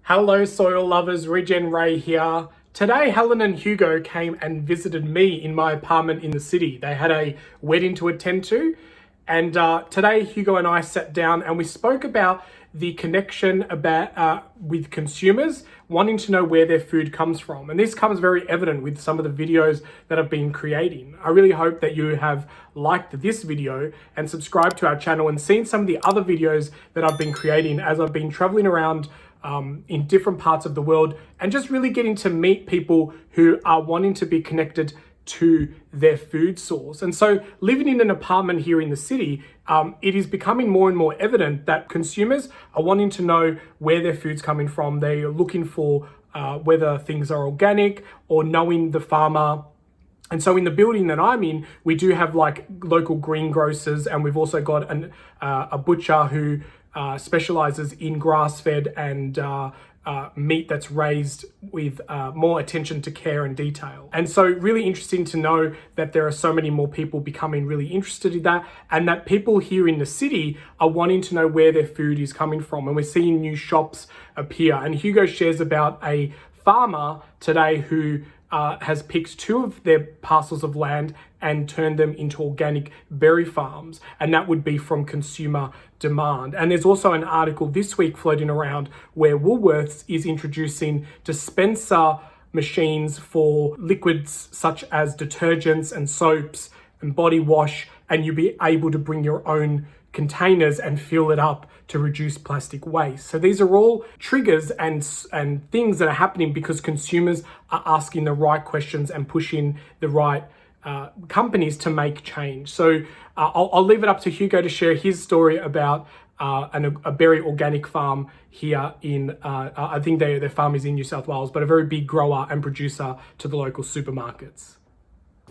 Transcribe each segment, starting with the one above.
Hello soil lovers, Regen Ray here. Today Helen and Hugo came and visited me in my apartment in the city. They had a wedding to attend to, and today Hugo and I sat down and we spoke about the connection with consumers wanting to know where their food comes from. And this comes very evident with some of the videos that I've been creating. I really hope that you have liked this video and subscribed to our channel and seen some of the other videos that I've been creating as I've been traveling around in different parts of the world and just really getting to meet people who are wanting to be connected to their food source. And so living in an apartment here in the city, it is becoming more and more evident that consumers are wanting to know where their food's coming from. They are looking for whether things are organic or knowing the farmer. And so in the building that I'm in, we do have like local greengrocers, and we've also got a butcher who specializes in grass-fed and meat that's raised with more attention to care and detail. And so really interesting to know that there are so many more people becoming really interested in that, and that people here in the city are wanting to know where their food is coming from. And we're seeing new shops appear. And Hugo shares about a farmer today who has picked 2 of their parcels of land and turned them into organic berry farms, and that would be from consumer demand. And there's also an article this week floating around where Woolworths is introducing dispenser machines for liquids such as detergents and soaps and body wash, and you'll be able to bring your own containers and fill it up to reduce plastic waste. So these are all triggers and things that are happening because consumers are asking the right questions and pushing the right companies to make change. So I'll leave it up to Hugo to share his story about a berry organic farm here in, I think their farm is in New South Wales, but a very big grower and producer to the local supermarkets.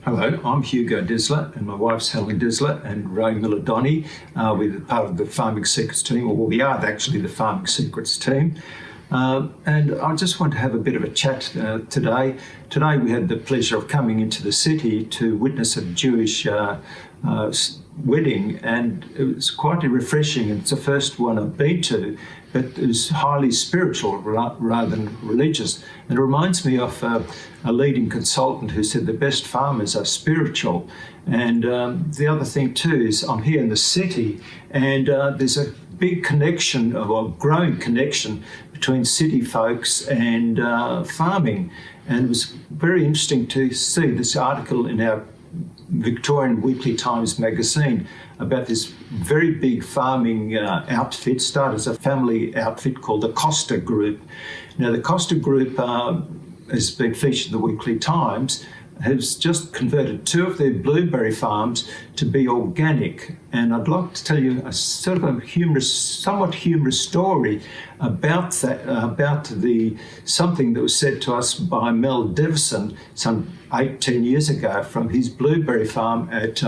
Hello, I'm Hugo Disler, and my wife's Helen Disler, and Ray Milidoni. We're part of the Farming Secrets team, or we are actually the Farming Secrets team. And I just want to have a bit of a chat today. Today we had the pleasure of coming into the city to witness a Jewish wedding, and it was quite refreshing. It's the first one I've been to, but it was highly spiritual rather than religious. And it reminds me of a leading consultant who said the best farmers are spiritual. And the other thing too is I'm here in the city, and there's a big connection, or growing connection, between city folks and farming. And it was very interesting to see this article in our Victorian Weekly Times magazine about this very big farming outfit, started as a family outfit called the Costa Group. Now the Costa Group has been featured in the Weekly Times, has just converted 2 of their blueberry farms to be organic. And I'd like to tell you a sort of a somewhat humorous story about that, about something that was said to us by Mel Devison some 8-10 years ago from his blueberry farm at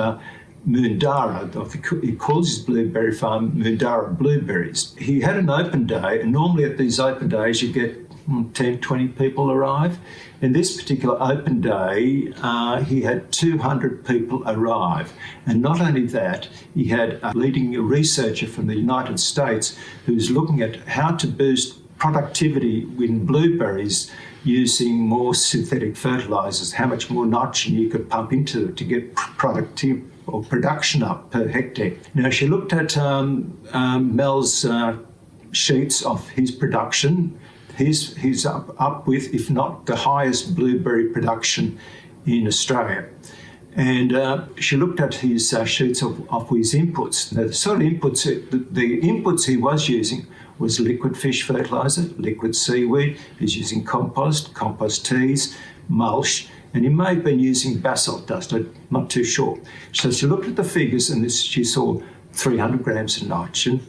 Moondara. He calls his blueberry farm Moondara Blueberries. He had an open day, and normally at these open days you get 10, 20 people arrive. In this particular open day, he had 200 people arrive. And not only that, he had a leading researcher from the United States who's looking at how to boost productivity in blueberries using more synthetic fertilizers, how much more nitrogen you could pump into it to get productive or production up per hectare. Now, she looked at Mel's sheets of his production. He's up with, if not the highest blueberry production in Australia. And she looked at his sheets of his inputs. Now, the sort of inputs, the inputs he was using was liquid fish fertilizer, liquid seaweed. He's using compost teas, mulch, and he may have been using basalt dust. I'm not too sure. So she looked at the figures, and she saw 300 grams of nitrogen.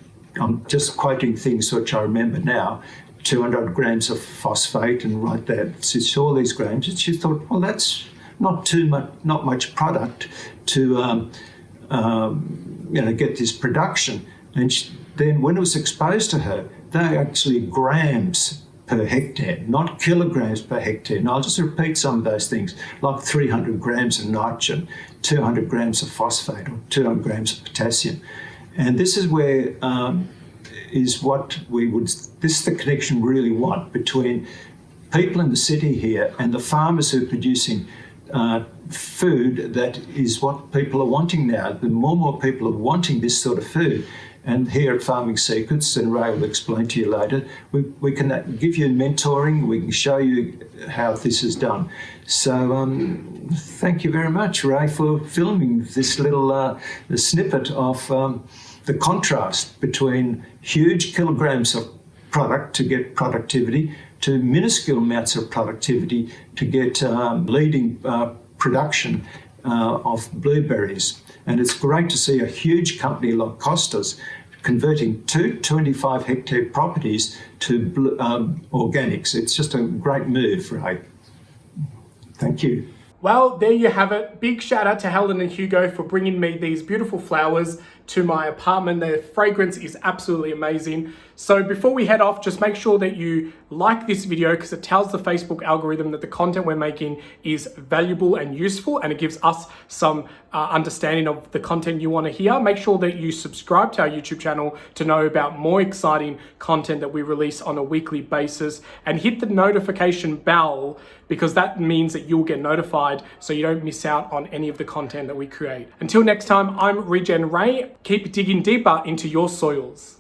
I'm just quoting things which I remember now. 200 grams of phosphate, and right there, she saw these grams, and she thought, well, that's not much product to get this production. And then when it was exposed to her, they're actually grams per hectare, not kilograms per hectare. And I'll just repeat some of those things, like 300 grams of nitrogen, 200 grams of phosphate, or 200 grams of potassium. And this is where is what this is the connection we really want between people in the city here and the farmers who are producing food. That is what people are wanting now. The more people are wanting this sort of food. And here at Farming Secrets, and Ray will explain to you later, we can give you mentoring, we can show you how this is done. So thank you very much, Ray, for filming this little snippet of the contrast between huge kilograms of product to get productivity to minuscule amounts of productivity to get leading production of blueberries. And it's great to see a huge company like Costas converting 25 hectare properties to organics. It's just a great move, Ray. Thank you. Well, there you have it. Big shout out to Helen and Hugo for bringing me these beautiful flowers to my apartment. Their fragrance is absolutely amazing. So before we head off, just make sure that you like this video because it tells the Facebook algorithm that the content we're making is valuable and useful, and it gives us some understanding of the content you want to hear. Make sure that you subscribe to our YouTube channel to know about more exciting content that we release on a weekly basis, and hit the notification bell because that means that you'll get notified so you don't miss out on any of the content that we create. Until next time, I'm Regen Ray. Keep digging deeper into your soils.